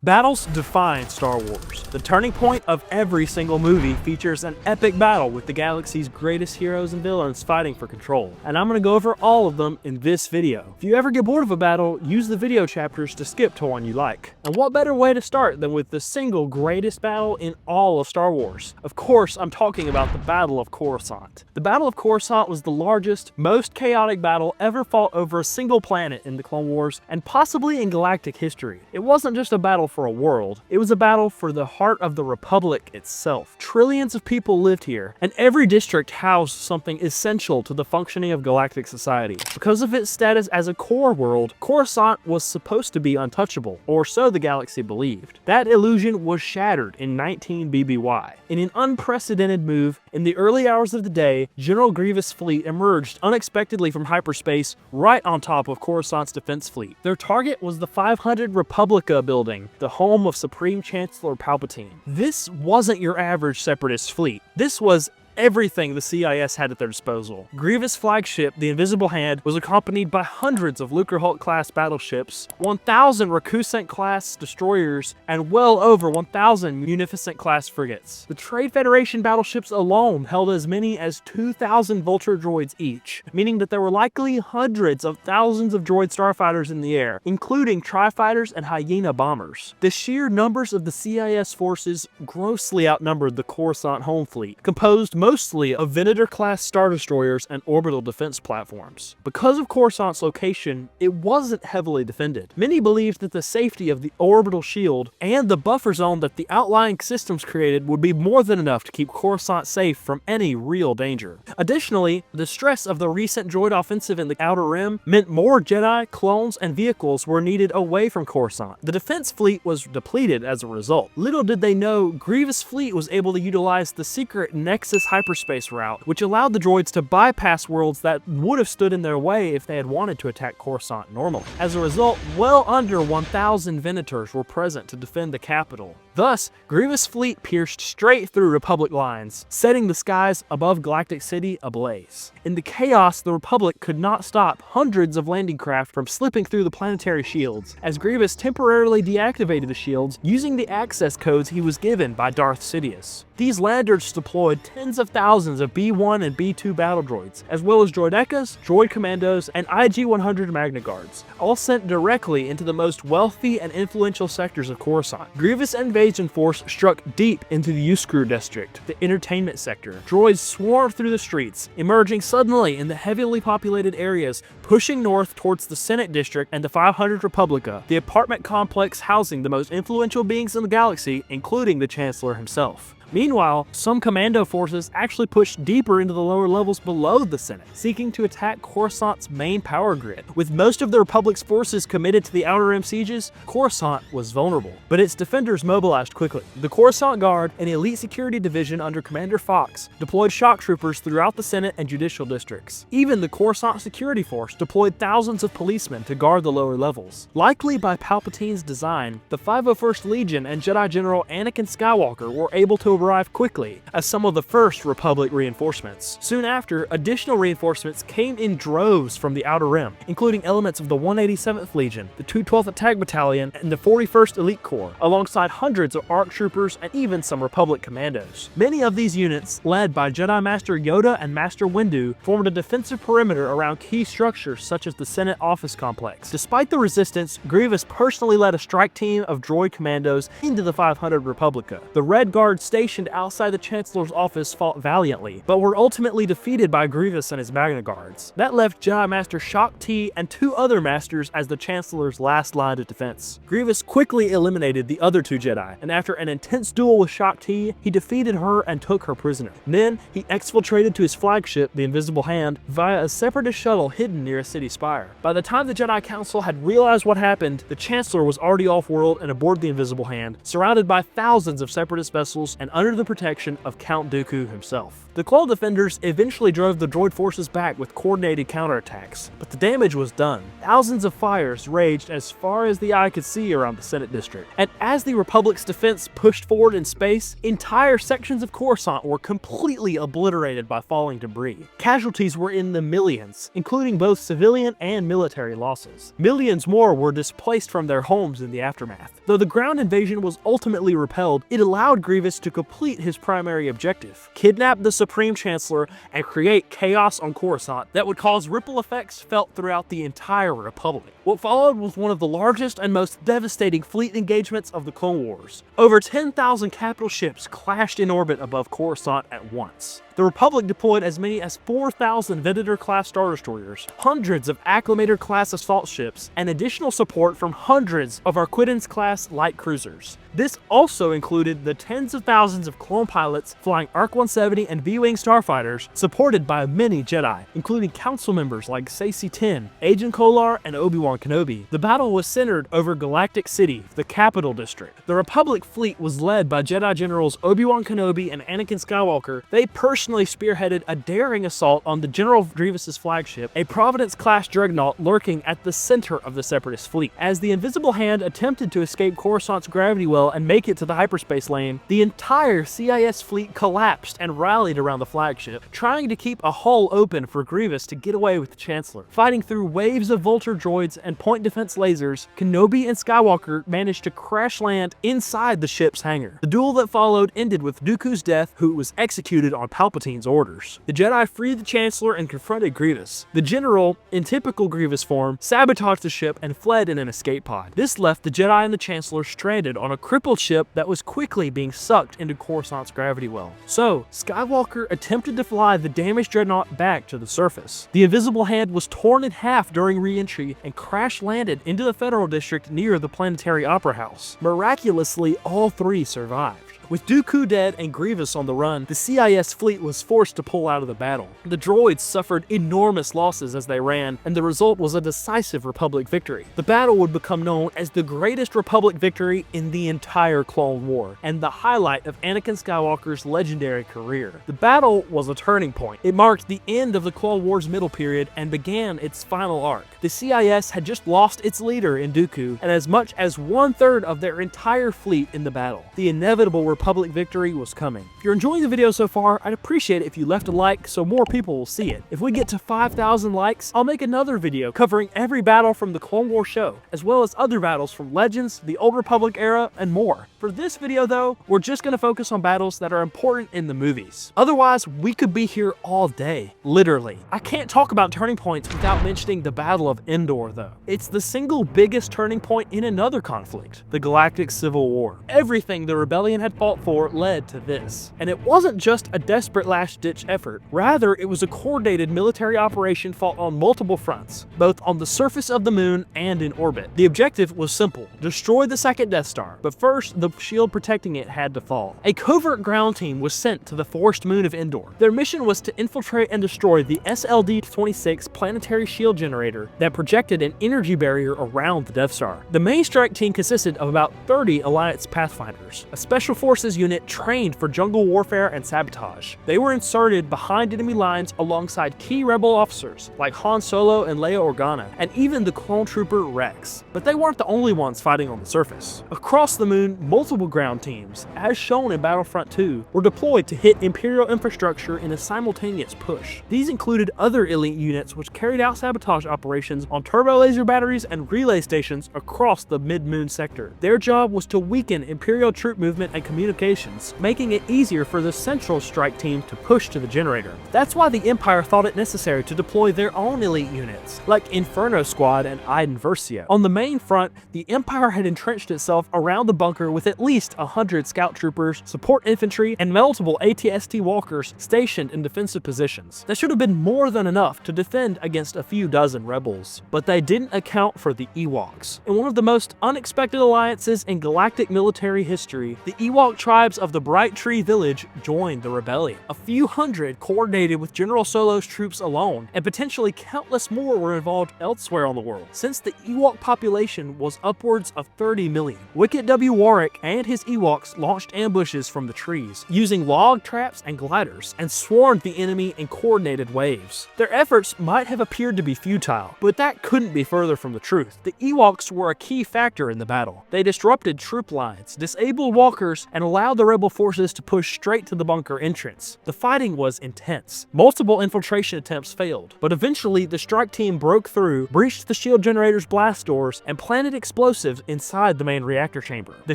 Battles define Star Wars. The turning point of every single movie features an epic battle with the galaxy's greatest heroes and villains fighting for control. And I'm going to go over all of them in this video. If you ever get bored of a battle, use the video chapters to skip to one you like. And what better way to start than with the single greatest battle in all of Star Wars? Of course, I'm talking about the Battle of Coruscant. The Battle of Coruscant was the largest, most chaotic battle ever fought over a single planet in the Clone Wars and possibly in galactic history. It wasn't just a battle for a world, it was a battle for the heart of the Republic itself. Trillions of people lived here, and every district housed something essential to the functioning of galactic society. Because of its status as a core world, Coruscant was supposed to be untouchable, or so the galaxy believed. That illusion was shattered in 19 BBY. In an unprecedented move, in the early hours of the day, General Grievous' fleet emerged unexpectedly from hyperspace right on top of Coruscant's defense fleet. Their target was the 500 Republica building, the home of Supreme Chancellor Palpatine. This wasn't your average Separatist fleet. This was everything the CIS had at their disposal. Grievous' flagship, the Invisible Hand, was accompanied by hundreds of Lucrehulk-class battleships, 1,000 Recusant-class destroyers, and well over 1,000 Munificent-class frigates. The Trade Federation battleships alone held as many as 2,000 Vulture droids each, meaning that there were likely hundreds of thousands of droid starfighters in the air, including Tri-Fighters and Hyena bombers. The sheer numbers of the CIS forces grossly outnumbered the Coruscant home fleet, composed mostly of Venator-class Star Destroyers and orbital defense platforms. Because of Coruscant's location, it wasn't heavily defended. Many believed that the safety of the orbital shield and the buffer zone that the outlying systems created would be more than enough to keep Coruscant safe from any real danger. Additionally, the stress of the recent droid offensive in the Outer Rim meant more Jedi, clones, and vehicles were needed away from Coruscant. The defense fleet was depleted as a result. Little did they know, Grievous' fleet was able to utilize the secret Nexus hyperspace route, which allowed the droids to bypass worlds that would have stood in their way if they had wanted to attack Coruscant normally. As a result, well under 1,000 Venators were present to defend the capital. Thus, Grievous' fleet pierced straight through Republic lines, setting the skies above Galactic City ablaze. In the chaos, the Republic could not stop hundreds of landing craft from slipping through the planetary shields, as Grievous temporarily deactivated the shields using the access codes he was given by Darth Sidious. These landers deployed tens of thousands of B-1 and B-2 battle droids, as well as droidecas, droid commandos, and IG-100 Magna Guards, all sent directly into the most wealthy and influential sectors of Coruscant. Grievous' invasion force struck deep into the Uskru district, the entertainment sector. Droids swarmed through the streets, emerging suddenly in the heavily populated areas, pushing north towards the Senate district and the 500 Republica, the apartment complex housing the most influential beings in the galaxy, including the Chancellor himself. Meanwhile, some commando forces actually pushed deeper into the lower levels below the Senate, seeking to attack Coruscant's main power grid. With most of the Republic's forces committed to the Outer Rim sieges, Coruscant was vulnerable, but its defenders mobilized quickly. The Coruscant Guard, an elite security division under Commander Fox, deployed shock troopers throughout the Senate and judicial districts. Even the Coruscant Security Force deployed thousands of policemen to guard the lower levels. Likely by Palpatine's design, the 501st Legion and Jedi General Anakin Skywalker were able to arrive quickly as some of the first Republic reinforcements. Soon after, additional reinforcements came in droves from the Outer Rim, including elements of the 187th Legion, the 212th Attack Battalion, and the 41st Elite Corps, alongside hundreds of ARC troopers and even some Republic commandos. Many of these units, led by Jedi Master Yoda and Master Windu, formed a defensive perimeter around key structures such as the Senate office complex. Despite the resistance, Grievous personally led a strike team of droid commandos into the 500 Republica. The Red Guard stationed outside the Chancellor's office fought valiantly, but were ultimately defeated by Grievous and his Magna Guards. That left Jedi Master Shaak Ti and two other Masters as the Chancellor's last line of defense. Grievous quickly eliminated the other two Jedi, and after an intense duel with Shaak Ti, he defeated her and took her prisoner. Then, he exfiltrated to his flagship, the Invisible Hand, via a Separatist shuttle hidden near a city spire. By the time the Jedi Council had realized what happened, the Chancellor was already off-world and aboard the Invisible Hand, surrounded by thousands of Separatist vessels and under the protection of Count Dooku himself. The Claw Defenders eventually drove the droid forces back with coordinated counterattacks, but the damage was done. Thousands of fires raged as far as the eye could see around the Senate District, and as the Republic's defense pushed forward in space, entire sections of Coruscant were completely obliterated by falling debris. Casualties were in the millions, including both civilian and military losses. Millions more were displaced from their homes in the aftermath. Though the ground invasion was ultimately repelled, it allowed Grievous to complete his primary objective: kidnap the Supreme Chancellor and create chaos on Coruscant that would cause ripple effects felt throughout the entire Republic. What followed was one of the largest and most devastating fleet engagements of the Clone Wars. Over 10,000 capital ships clashed in orbit above Coruscant at once. The Republic deployed as many as 4,000 Venator-class Star Destroyers, hundreds of Acclamator-class assault ships, and additional support from hundreds of Arquitens-class light cruisers. This also included the tens of thousands of clone pilots flying ARC-170 and V-Wing starfighters, supported by many Jedi, including council members like Saesee Tiin, Agent Kolar, and Obi-Wan Kenobi. The battle was centered over Galactic City, the capital district. The Republic fleet was led by Jedi Generals Obi-Wan Kenobi and Anakin Skywalker. They personally spearheaded a daring assault on the General Grievous's flagship, a Providence-class dreadnought lurking at the center of the Separatist fleet. As the Invisible Hand attempted to escape Coruscant's gravity well and make it to the hyperspace lane, the entire CIS fleet collapsed and rallied around the flagship, trying to keep a hull open for Grievous to get away with the Chancellor. Fighting through waves of Vulture droids and point defense lasers, Kenobi and Skywalker managed to crash land inside the ship's hangar. The duel that followed ended with Dooku's death, who was executed on Palpatine's orders. The Jedi freed the Chancellor and confronted Grievous. The General, in typical Grievous form, sabotaged the ship and fled in an escape pod. This left the Jedi and the Chancellor stranded on a crippled ship that was quickly being sucked into Coruscant's gravity well. So, Skywalker attempted to fly the damaged dreadnought back to the surface. The Invisible Hand was torn in half during re-entry and crash-landed into the Federal District near the Planetary Opera House. Miraculously, all three survived. With Dooku dead and Grievous on the run, the CIS fleet was forced to pull out of the battle. The droids suffered enormous losses as they ran, and the result was a decisive Republic victory. The battle would become known as the greatest Republic victory in the entire Clone War, and the highlight of Anakin Skywalker's legendary career. The battle was a turning point. It marked the end of the Clone Wars middle period and began its final arc. The CIS had just lost its leader in Dooku, and as much as 1/3 of their entire fleet in the battle. The inevitable Republic victory was coming. If you're enjoying the video so far, I'd appreciate it if you left a like so more people will see it. If we get to 5,000 likes, I'll make another video covering every battle from the Clone Wars show, as well as other battles from Legends, the Old Republic era, and more. For this video though, we're just going to focus on battles that are important in the movies. Otherwise, we could be here all day. Literally. I can't talk about turning points without mentioning the Battle of Endor though. It's the single biggest turning point in another conflict, the Galactic Civil War. Everything the Rebellion had fought for led to this. And it wasn't just a desperate last-ditch effort. Rather, it was a coordinated military operation fought on multiple fronts, both on the surface of the moon and in orbit. The objective was simple: destroy the second Death Star. But first, the shield protecting it had to fall. A covert ground team was sent to the forest moon of Endor. Their mission was to infiltrate and destroy the SLD-26 planetary shield generator that projected an energy barrier around the Death Star. The main strike team consisted of about 30 Alliance Pathfinders, a special forces unit trained for jungle warfare and sabotage. They were inserted behind enemy lines alongside key rebel officers like Han Solo and Leia Organa, and even the clone trooper Rex. But they weren't the only ones fighting on the surface. Across the moon, multiple ground teams, as shown in Battlefront 2, were deployed to hit Imperial infrastructure in a simultaneous push. These included other elite units which carried out sabotage operations on turbo laser batteries and relay stations across the mid-moon sector. Their job was to weaken Imperial troop movement and communications, making it easier for the central strike team to push to the generator. That's why the Empire thought it necessary to deploy their own elite units, like Inferno Squad and Iden Versio. On the main front, the Empire had entrenched itself around the bunker with at least 100 scout troopers, support infantry, and multiple AT-ST walkers stationed in defensive positions. That should have been more than enough to defend against a few dozen rebels, but they didn't account for the Ewoks. In one of the most unexpected alliances in galactic military history, the Ewok Ewok tribes of the Bright Tree Village joined the rebellion. A few hundred coordinated with General Solo's troops alone, and potentially countless more were involved elsewhere on the world, since the Ewok population was upwards of 30 million. Wicket W. Warwick and his Ewoks launched ambushes from the trees, using log traps and gliders, and swarmed the enemy in coordinated waves. Their efforts might have appeared to be futile, but that couldn't be further from the truth. The Ewoks were a key factor in the battle. They disrupted troop lines, disabled walkers, and allowed the rebel forces to push straight to the bunker entrance. The fighting was intense. Multiple infiltration attempts failed, but eventually the strike team broke through, breached the shield generator's blast doors, and planted explosives inside the main reactor chamber. The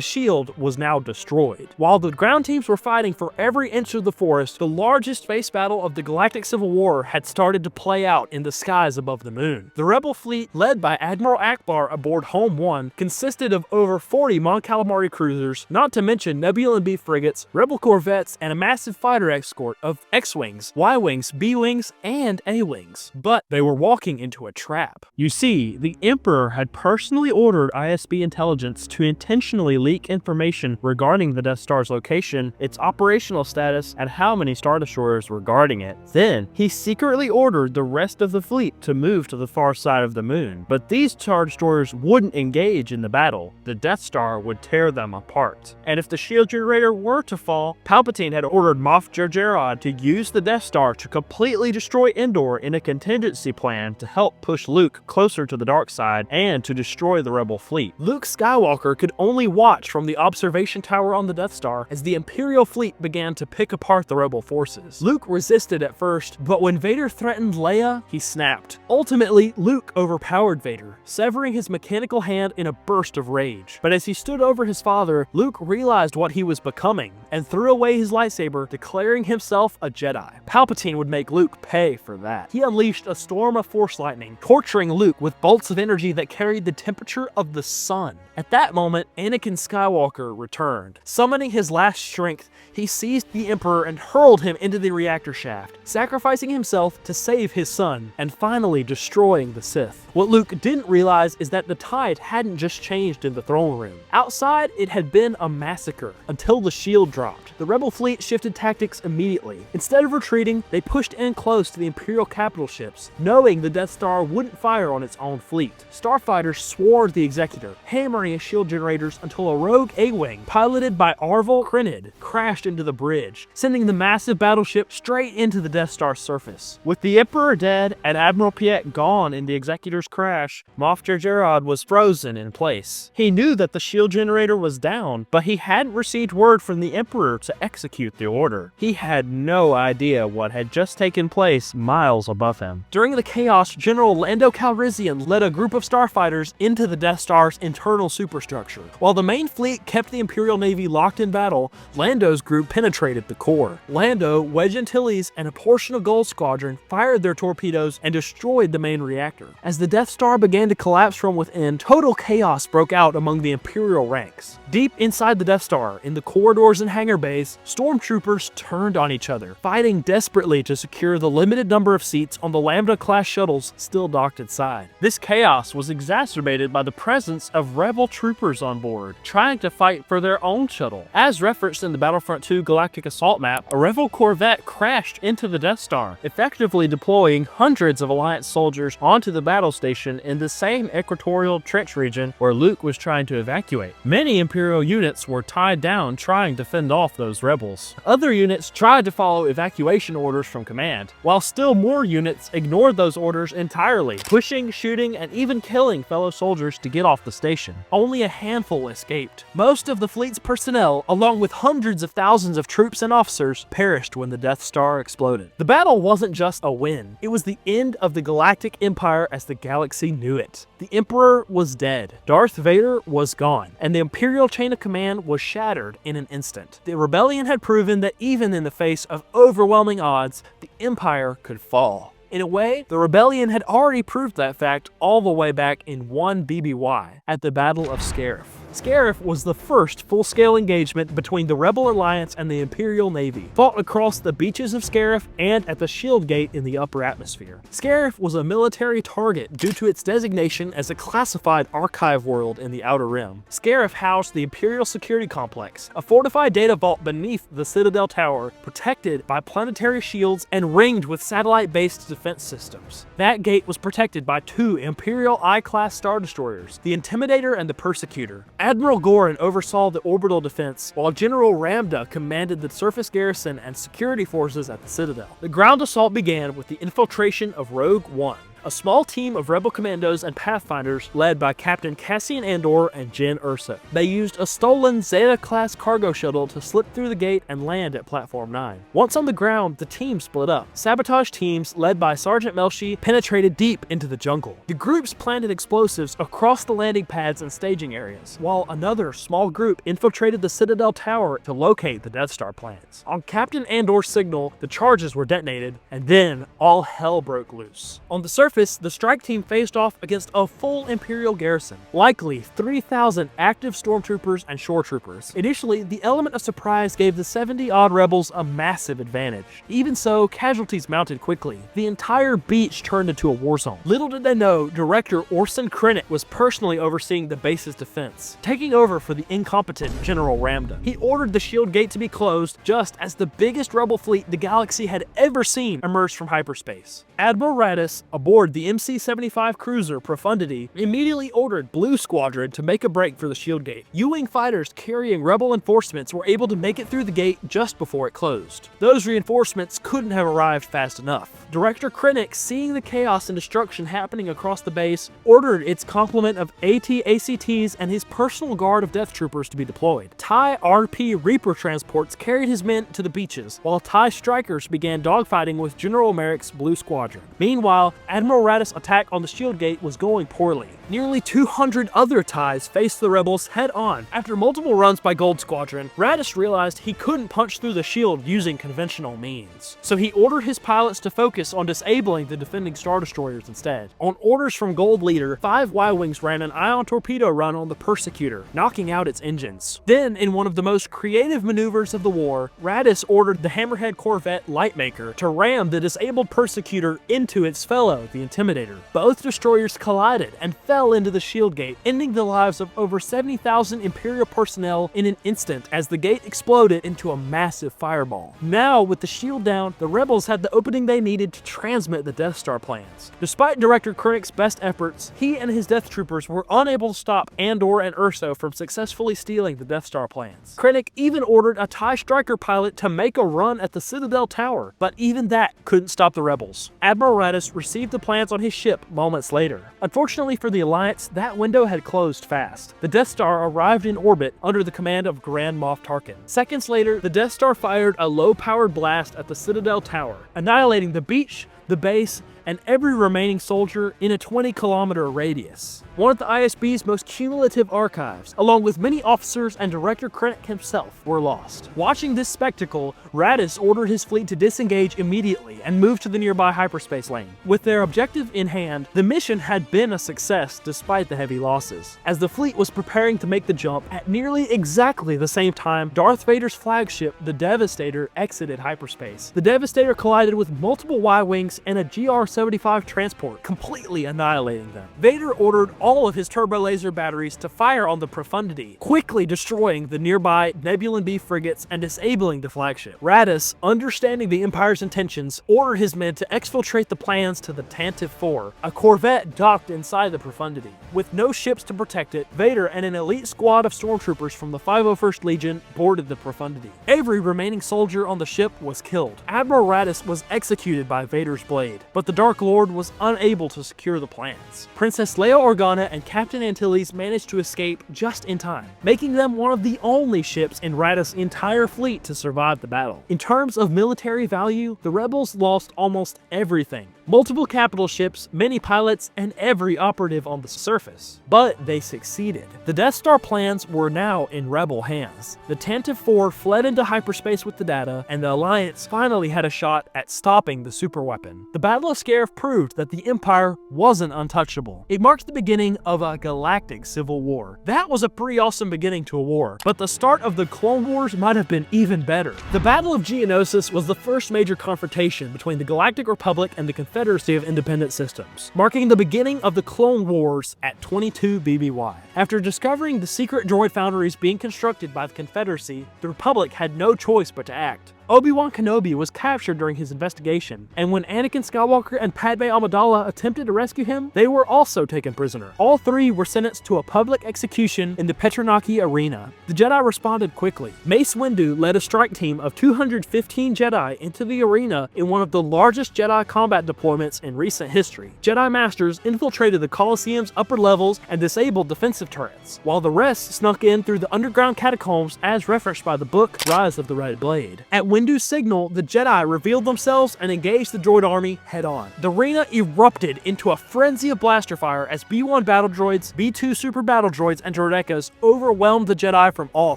shield was now destroyed. While the ground teams were fighting for every inch of the forest, the largest space battle of the Galactic Civil War had started to play out in the skies above the moon. The rebel fleet, led by Admiral Akbar aboard Home 1, consisted of over 40 Mon Calamari cruisers, not to mention Nebula and B frigates, rebel corvettes, and a massive fighter escort of X-Wings, Y-Wings, B-Wings, and A-Wings. But they were walking into a trap. You see, the Emperor had personally ordered ISB intelligence to intentionally leak information regarding the Death Star's location, its operational status, and how many Star Destroyers were guarding it. Then, he secretly ordered the rest of the fleet to move to the far side of the moon. But these Star Destroyers wouldn't engage in the battle. The Death Star would tear them apart. And if the shield generator were to fall, Palpatine had ordered Moff Jerjerrod to use the Death Star to completely destroy Endor in a contingency plan to help push Luke closer to the dark side and to destroy the rebel fleet. Luke Skywalker could only watch from the observation tower on the Death Star as the Imperial fleet began to pick apart the rebel forces. Luke resisted at first, but when Vader threatened Leia, he snapped. Ultimately, Luke overpowered Vader, severing his mechanical hand in a burst of rage. But as he stood over his father, Luke realized what he was becoming and threw away his lightsaber, declaring himself a Jedi. Palpatine would make Luke pay for that. He unleashed a storm of Force lightning, torturing Luke with bolts of energy that carried the temperature of the sun. At that moment, Anakin Skywalker returned. Summoning his last strength, he seized the Emperor and hurled him into the reactor shaft, sacrificing himself to save his son, and finally destroying the Sith. What Luke didn't realize is that the tide hadn't just changed in the throne room. Outside, it had been a massacre, until the shield dropped. The rebel fleet shifted tactics immediately. Instead of retreating, they pushed in close to the Imperial capital ships, knowing the Death Star wouldn't fire on its own fleet. Starfighters swarmed the Executor, hammering his shield generators until a rogue A-Wing, piloted by Arvel Krenid, crashed into the bridge, sending the massive battleship straight into the Death Star's surface. With the Emperor dead and Admiral Piet gone in the Executor's crash, Moff Jerjerrod was frozen in place. He knew that the shield generator was down, but he hadn't received word from the Emperor to execute the order. He had no idea what had just taken place miles above him. During the chaos, General Lando Calrissian led a group of starfighters into the Death Star's internal superstructure. While the main fleet kept the Imperial Navy locked in battle, Lando's group penetrated the core. Lando, Wedge Antilles, and a portion of Gold Squadron fired their torpedoes and destroyed the main reactor. As the Death Star began to collapse from within, total chaos broke out among the Imperial ranks. Deep inside the Death Star, in the corridors and hangar bays, stormtroopers turned on each other, fighting desperately to secure the limited number of seats on the Lambda-class shuttles still docked inside. This chaos was exacerbated by the presence of rebel troopers on board, trying to fight for their own shuttle. As referenced in the Battlefront 2 Galactic Assault map, a rebel corvette crashed into the Death Star, effectively deploying hundreds of Alliance soldiers onto the battle station in the same equatorial trench region where Luke was trying to evacuate. Many Imperial units were tied down trying to fend off those rebels. Other units tried to follow evacuation orders from command, while still more units ignored those orders entirely, pushing, shooting, and even killing fellow soldiers to get off the station. Only a handful escaped. Most of the fleet's personnel, along with hundreds of thousands of troops and officers, perished when the Death Star exploded. The battle wasn't just a win, it was the end of the Galactic Empire as the galaxy knew it. The Emperor was dead, Darth Vader was gone, and the Imperial chain of command was shattered in an instant. The rebellion had proven that even in the face of overwhelming odds, the Empire could fall. In a way, the rebellion had already proved that fact all the way back in 1 BBY at the Battle of Scarif. Scarif was the first full-scale engagement between the Rebel Alliance and the Imperial Navy, fought across the beaches of Scarif and at the Shield Gate in the upper atmosphere. Scarif was a military target due to its designation as a classified archive world in the Outer Rim. Scarif housed the Imperial Security Complex, a fortified data vault beneath the Citadel Tower, protected by planetary shields and ringed with satellite-based defense systems. That gate was protected by two Imperial I-class Star Destroyers, the Intimidator and the Persecutor. Admiral Gorin oversaw the orbital defense, while General Ramda commanded the surface garrison and security forces at the Citadel. The ground assault began with the infiltration of Rogue One, a small team of Rebel commandos and Pathfinders led by Captain Cassian Andor and Jyn Erso. They used a stolen Zeta-class cargo shuttle to slip through the gate and land at Platform 9. Once on the ground, the team split up. Sabotage teams, led by Sergeant Melshi, penetrated deep into the jungle. The groups planted explosives across the landing pads and staging areas, while another small group infiltrated the Citadel Tower to locate the Death Star plans. On Captain Andor's signal, the charges were detonated, and then all hell broke loose. On the surface, the strike team faced off against a full Imperial garrison, likely 3,000 active stormtroopers and shore troopers. Initially, the element of surprise gave the 70-odd rebels a massive advantage. Even so, casualties mounted quickly. The entire beach turned into a war zone. Little did they know, director Orson Krennic was personally overseeing the base's defense, taking over for the incompetent General Ramda. He ordered the shield gate to be closed just as the biggest rebel fleet the galaxy had ever seen emerged from hyperspace. Admiral Raddus, aboard the MC-75 cruiser Profundity, immediately ordered Blue Squadron to make a break for the shield gate. U-wing fighters carrying rebel reinforcements were able to make it through the gate just before it closed. Those reinforcements couldn't have arrived fast enough. Director Krennic, seeing the chaos and destruction happening across the base, ordered its complement of AT-ACTs and his personal guard of death troopers to be deployed. TIE RP Reaper transports carried his men to the beaches, while TIE Strikers began dogfighting with General Merrick's Blue Squadron. Meanwhile, Admiral Raddus' attack on the shield gate was going poorly. Nearly 200 other TIEs faced the rebels head-on. After multiple runs by Gold Squadron, Raddus realized he couldn't punch through the shield using conventional means. So he ordered his pilots to focus on disabling the defending Star Destroyers instead. On orders from Gold Leader, 5 Y-Wings ran an ion torpedo run on the Persecutor, knocking out its engines. Then, in one of the most creative maneuvers of the war, Raddus ordered the Hammerhead Corvette Lightmaker to ram the disabled Persecutor into its fellow, the Intimidator. Both destroyers collided and fell into the shield gate, ending the lives of over 70,000 Imperial personnel in an instant as the gate exploded into a massive fireball. Now, with the shield down, the rebels had the opening they needed to transmit the Death Star plans. Despite Director Krennic's best efforts, he and his death troopers were unable to stop Andor and Erso from successfully stealing the Death Star plans. Krennic even ordered a TIE Striker pilot to make a run at the Citadel Tower, but even that couldn't stop the rebels. Admiral Raddus received the plans on his ship moments later. Unfortunately for the Alliance, that window had closed fast. The Death Star arrived in orbit under the command of Grand Moff Tarkin. Seconds later, the Death Star fired a low-powered blast at the Citadel Tower, annihilating the beach, the base, and every remaining soldier in a 20-kilometer radius. One of the ISB's most cumulative archives, along with many officers and Director Krennic himself, were lost. Watching this spectacle, Raddus ordered his fleet to disengage immediately and move to the nearby hyperspace lane. With their objective in hand, the mission had been a success despite the heavy losses. As the fleet was preparing to make the jump, at nearly exactly the same time, Darth Vader's flagship, the Devastator, exited hyperspace. The Devastator collided with multiple Y-Wings and a GR-75 transport, completely annihilating them. Vader ordered all of his turbo laser batteries to fire on the Profundity, quickly destroying the nearby Nebulan B frigates and disabling the flagship. Raddus, understanding the Empire's intentions, ordered his men to exfiltrate the plans to the Tantive 4, a corvette docked inside the Profundity. With no ships to protect it, Vader and an elite squad of stormtroopers from the 501st Legion boarded the Profundity. Every remaining soldier on the ship was killed. Admiral Raddus was executed by Vader's blade, but the Dark Lord was unable to secure the plans. Princess Leia Organa and Captain Antilles managed to escape just in time, making them one of the only ships in Raddus' entire fleet to survive the battle. In terms of military value, the rebels lost almost everything, multiple capital ships, many pilots, and every operative on the surface. But they succeeded. The Death Star plans were now in rebel hands. The Tantive 4 fled into hyperspace with the data, and the Alliance finally had a shot at stopping the superweapon. The Battle of Scarif proved that the Empire wasn't untouchable. It marked the beginning of a galactic civil war. That was a pretty awesome beginning to a war, but the start of the Clone Wars might have been even better. The Battle of Geonosis was the first major confrontation between the Galactic Republic and the Confederacy of Independent Systems, marking the beginning of the Clone Wars at 22 BBY. After discovering the secret droid foundries being constructed by the Confederacy, the Republic had no choice but to act. Obi-Wan Kenobi was captured during his investigation, and when Anakin Skywalker and Padme Amidala attempted to rescue him, they were also taken prisoner. All three were sentenced to a public execution in the Petronaki Arena. The Jedi responded quickly. Mace Windu led a strike team of 215 Jedi into the arena in one of the largest Jedi combat deployments in recent history. Jedi Masters infiltrated the Colosseum's upper levels and disabled defensive turrets, while the rest snuck in through the underground catacombs as referenced by the book Rise of the Red Blade. At Windu's signal, the Jedi revealed themselves and engaged the droid army head-on. The arena erupted into a frenzy of blaster fire as B-1 battle droids, B-2 super battle droids, and droidekas overwhelmed the Jedi from all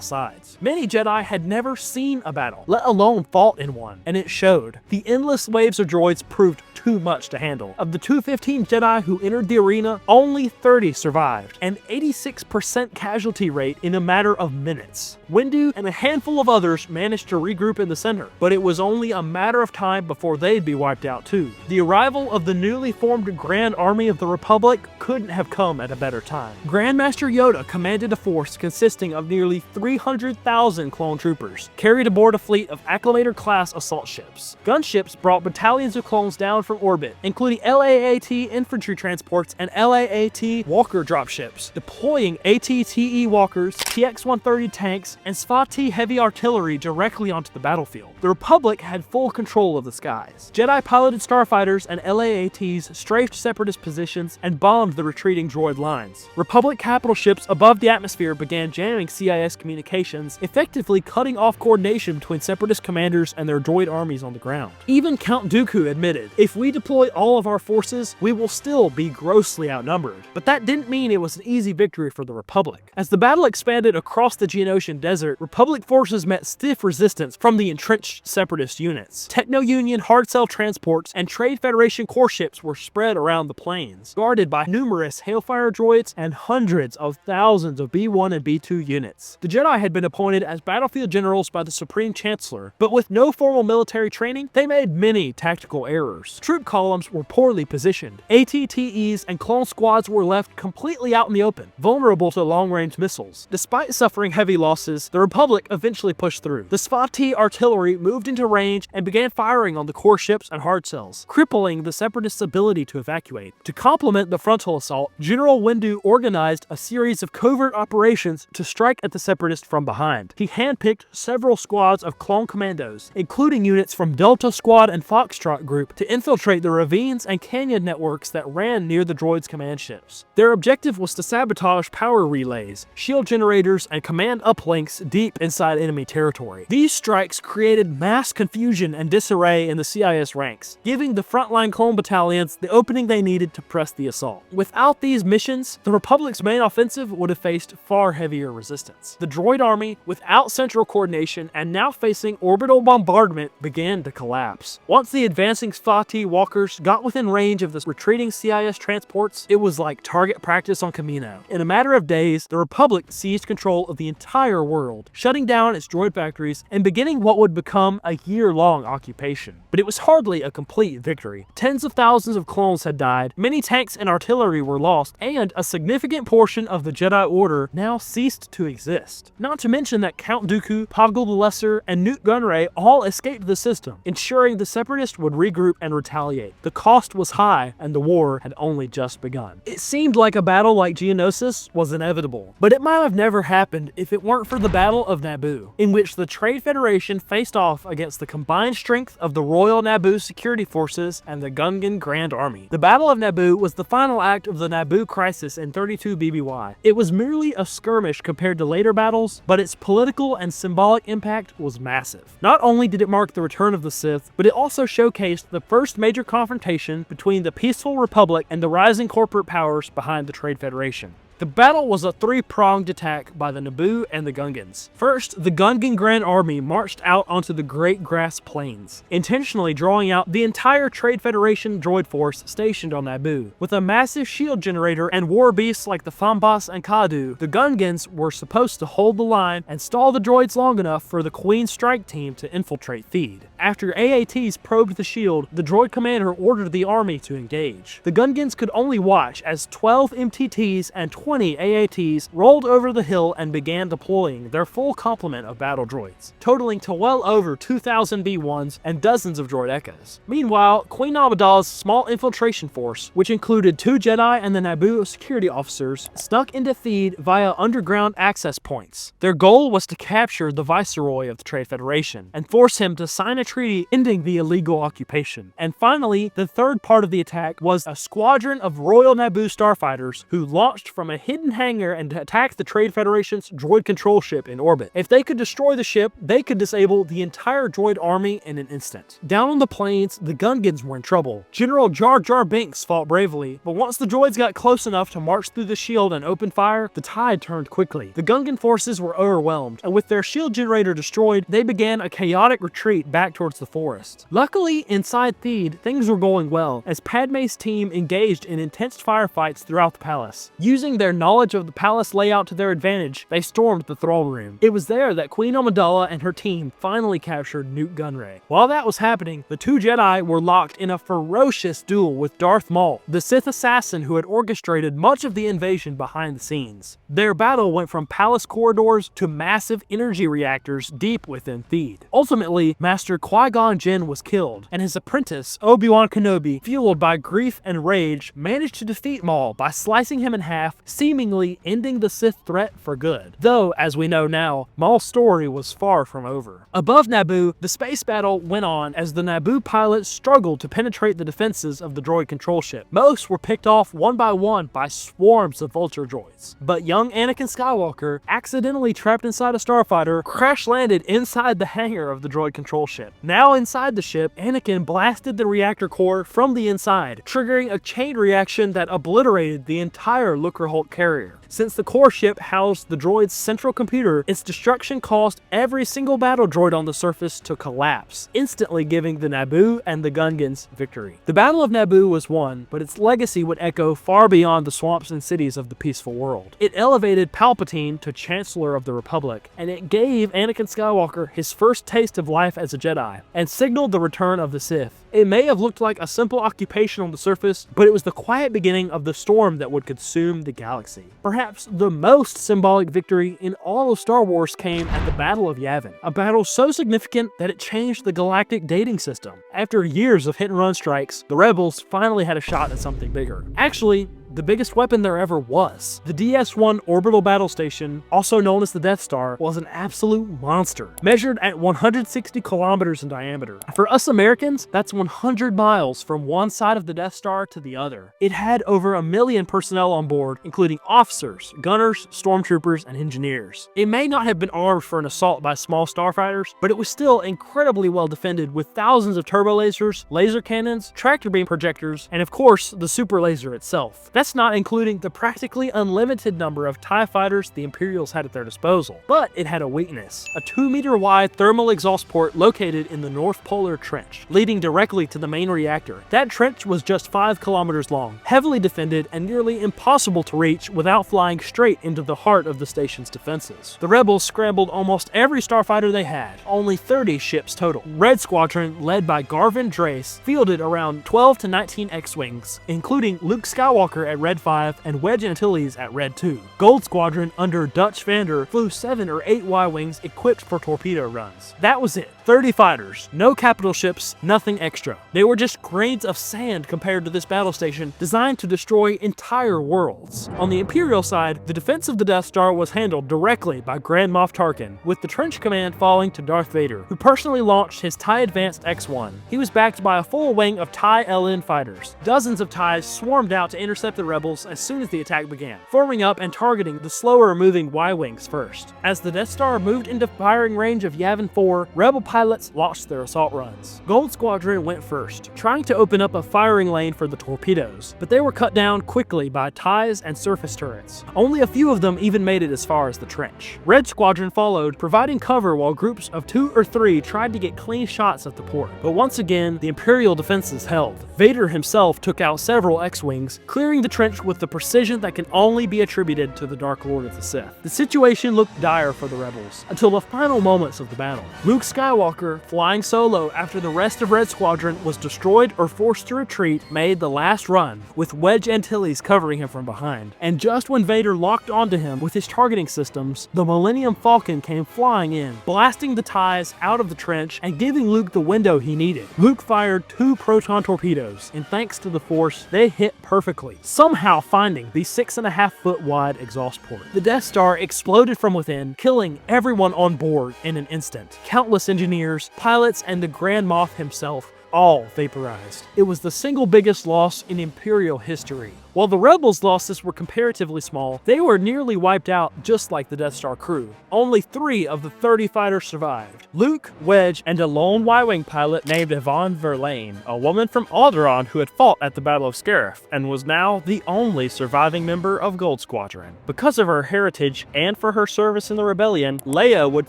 sides. Many Jedi had never seen a battle, let alone fought in one, and it showed. The endless waves of droids proved too much to handle. Of the 215 Jedi who entered the arena, only 30 survived, an 86% casualty rate in a matter of minutes. Windu and a handful of others managed to regroup in the center, but it was only a matter of time before they'd be wiped out too. The arrival of the newly formed Grand Army of the Republic couldn't have come at a better time. Grandmaster Yoda commanded a force consisting of nearly 300,000 clone troopers, carried aboard a fleet of Acclamator-class assault ships. Gunships brought battalions of clones down from orbit, including LAAT infantry transports and LAAT Walker dropships, deploying AT-TE Walkers, TX-130 tanks, and SFA-T heavy artillery directly onto the battlefield. The Republic had full control of the skies. Jedi-piloted starfighters and LAATs strafed separatist positions and bombed the retreating droid lines. Republic capital ships above the atmosphere began jamming CIS communications, effectively cutting off coordination between separatist commanders and their droid armies on the ground. Even Count Dooku admitted, "If we deploy all of our forces, we will still be grossly outnumbered." But that didn't mean it was an easy victory for the Republic. As the battle expanded across the Geonosian desert, Republic forces met stiff resistance from the entrenched separatist units. Techno-Union hard cell transports and Trade Federation core ships were spread around the plains, guarded by numerous Hailfire droids and hundreds of thousands of B-1 and B-2 units. The Jedi had been appointed as battlefield generals by the Supreme Chancellor, but with no formal military training, they made many tactical errors. Troop columns were poorly positioned. AT-TEs and clone squads were left completely out in the open, vulnerable to long-range missiles. Despite suffering heavy losses, the Republic eventually pushed through. The SFA-T artillery moved into range and began firing on the core ships and hard cells, crippling the Separatists' ability to evacuate. To complement the frontal assault, General Windu organized a series of covert operations to strike at the Separatists from behind. He handpicked several squads of clone commandos, including units from Delta Squad and Foxtrot Group, to infiltrate the ravines and canyon networks that ran near the droids' command ships. Their objective was to sabotage power relays, shield generators, and command uplinks deep inside enemy territory. These strikes created mass confusion and disarray in the CIS ranks, giving the frontline clone battalions the opening they needed to press the assault. Without these missions, the Republic's main offensive would have faced far heavier resistance. The droid army, without central coordination and now facing orbital bombardment, began to collapse. Once the advancing SFA-T walkers got within range of the retreating CIS transports, it was like target practice on Camino. In a matter of days, the Republic seized control of the entire world, shutting down its droid factories and beginning what would become a year-long occupation. But it was hardly a complete victory. Tens of thousands of clones had died, many tanks and artillery were lost, and a significant portion of the Jedi Order now ceased to exist. Not to mention that Count Dooku, Poggle the Lesser, and Newt Gunray all escaped the system, ensuring the Separatists would regroup and retaliate. The cost was high, and the war had only just begun. It seemed like a battle like Geonosis was inevitable, but it might have never happened if it weren't for the Battle of Naboo, in which the Trade Federation faced off against the combined strength of the Royal Naboo Security Forces and the Gungan Grand Army. The Battle of Naboo was the final act of the Naboo crisis in 32 BBY. It was merely a skirmish compared to later battles, but its political and symbolic impact was massive. Not only did it mark the return of the Sith, but it also showcased the first major confrontation between the peaceful Republic and the rising corporate powers behind the Trade Federation. The battle was a three-pronged attack by the Naboo and the Gungans. First, the Gungan Grand Army marched out onto the Great Grass Plains, intentionally drawing out the entire Trade Federation droid force stationed on Naboo. With a massive shield generator and war beasts like the Fambas and Kadu, the Gungans were supposed to hold the line and stall the droids long enough for the Queen Strike Team to infiltrate Theed. After AATs probed the shield, the droid commander ordered the army to engage. The Gungans could only watch as 12 MTTs and 20 AATs rolled over the hill and began deploying their full complement of battle droids, totaling to well over 2,000 B1s and dozens of droid Echoes. Meanwhile, Queen Amidala's small infiltration force, which included 2 Jedi and the Naboo security officers, snuck into Theed via underground access points. Their goal was to capture the Viceroy of the Trade Federation and force him to sign a treaty ending the illegal occupation. And finally, the third part of the attack was a squadron of Royal Naboo starfighters who launched from a hidden hangar and attacked the Trade Federation's droid control ship in orbit. If they could destroy the ship, they could disable the entire droid army in an instant. Down on the plains, the Gungans were in trouble. General Jar Jar Binks fought bravely, but once the droids got close enough to march through the shield and open fire, the tide turned quickly. The Gungan forces were overwhelmed, and with their shield generator destroyed, they began a chaotic retreat back towards the forest. Luckily, inside Theed, things were going well, as Padme's team engaged in intense firefights throughout the palace. Using their knowledge of the palace layout to their advantage, they stormed the thrall room. It was there that Queen Amidala and her team finally captured Nute Gunray. While that was happening, the 2 Jedi were locked in a ferocious duel with Darth Maul, the Sith assassin who had orchestrated much of the invasion behind the scenes. Their battle went from palace corridors to massive energy reactors deep within Theed. Ultimately, Master Qui-Gon Jinn was killed, and his apprentice, Obi-Wan Kenobi, fueled by grief and rage, managed to defeat Maul by slicing him in half, seemingly ending the Sith threat for good. Though, as we know now, Maul's story was far from over. Above Naboo, the space battle went on as the Naboo pilots struggled to penetrate the defenses of the droid control ship. Most were picked off one by swarms of vulture droids. But young Anakin Skywalker, accidentally trapped inside a starfighter, crash-landed inside the hangar of the droid control ship. Now inside the ship, Anakin blasted the reactor core from the inside, triggering a chain reaction that obliterated the entire Lucrehulk carrier. Since the core ship housed the droid's central computer, its destruction caused every single battle droid on the surface to collapse, instantly giving the Naboo and the Gungans victory. The Battle of Naboo was won, but its legacy would echo far beyond the swamps and cities of the peaceful world. It elevated Palpatine to Chancellor of the Republic, and it gave Anakin Skywalker his first taste of life as a Jedi, and signaled the return of the Sith. It may have looked like a simple occupation on the surface, but it was the quiet beginning of the storm that would consume the galaxy. Perhaps the most symbolic victory in all of Star Wars came at the Battle of Yavin, a battle so significant that it changed the galactic dating system. After years of hit-and-run strikes, the Rebels finally had a shot at something bigger. Actually, the biggest weapon there ever was. The DS-1 orbital battle station, also known as the Death Star, was an absolute monster, measured at 160 kilometers in diameter. For us Americans, that's 100 miles from one side of the Death Star to the other. It had over 1 million personnel on board, including officers, gunners, stormtroopers, and engineers. It may not have been armed for an assault by small starfighters, but it was still incredibly well defended with thousands of turbo lasers, laser cannons, tractor beam projectors, and of course, the super laser itself. That's not including the practically unlimited number of TIE fighters the Imperials had at their disposal. But it had a weakness, a 2-meter wide thermal exhaust port located in the North Polar Trench, leading directly to the main reactor. That trench was just 5 kilometers long, heavily defended, and nearly impossible to reach without flying straight into the heart of the station's defenses. The Rebels scrambled almost every starfighter they had, only 30 ships total. Red Squadron, led by Garvin Drace, fielded around 12 to 19 X-Wings, including Luke Skywalker at Red 5 and Wedge Antilles at Red 2. Gold Squadron under Dutch Vander flew 7 or 8 Y-Wings equipped for torpedo runs. That was it. 30 fighters, no capital ships, nothing extra. They were just grains of sand compared to this battle station designed to destroy entire worlds. On the Imperial side, the defense of the Death Star was handled directly by Grand Moff Tarkin, with the trench command falling to Darth Vader, who personally launched his TIE Advanced X-1. He was backed by a full wing of TIE LN fighters. Dozens of TIEs swarmed out to intercept the rebels as soon as the attack began, forming up and targeting the slower moving Y-Wings first. As the Death Star moved into firing range of Yavin 4, rebel pilots launched their assault runs. Gold Squadron went first, trying to open up a firing lane for the torpedoes, but they were cut down quickly by TIEs and surface turrets. Only a few of them even made it as far as the trench. Red Squadron followed, providing cover while groups of 2 or 3 tried to get clean shots at the port. But once again, the Imperial defenses held. Vader himself took out several X-Wings, clearing the trench with the precision that can only be attributed to the Dark Lord of the Sith. The situation looked dire for the rebels, until the final moments of the battle. Luke Skywalker, flying solo after the rest of Red Squadron was destroyed or forced to retreat, made the last run, with Wedge Antilles covering him from behind. And just when Vader locked onto him with his targeting systems, the Millennium Falcon came flying in, blasting the TIEs out of the trench and giving Luke the window he needed. Luke fired 2 proton torpedoes, and thanks to the Force, they hit perfectly, somehow finding the 6.5-foot wide exhaust port. The Death Star exploded from within, killing everyone on board in an instant. Countless engineers, pilots, and the Grand Moff himself all vaporized. It was the single biggest loss in Imperial history. While the Rebels' losses were comparatively small, they were nearly wiped out just like the Death Star crew. Only 3 of the 30 fighters survived: Luke, Wedge, and a lone Y-Wing pilot named Yvonne Verlaine, a woman from Alderaan who had fought at the Battle of Scarif and was now the only surviving member of Gold Squadron. Because of her heritage and for her service in the rebellion, Leia would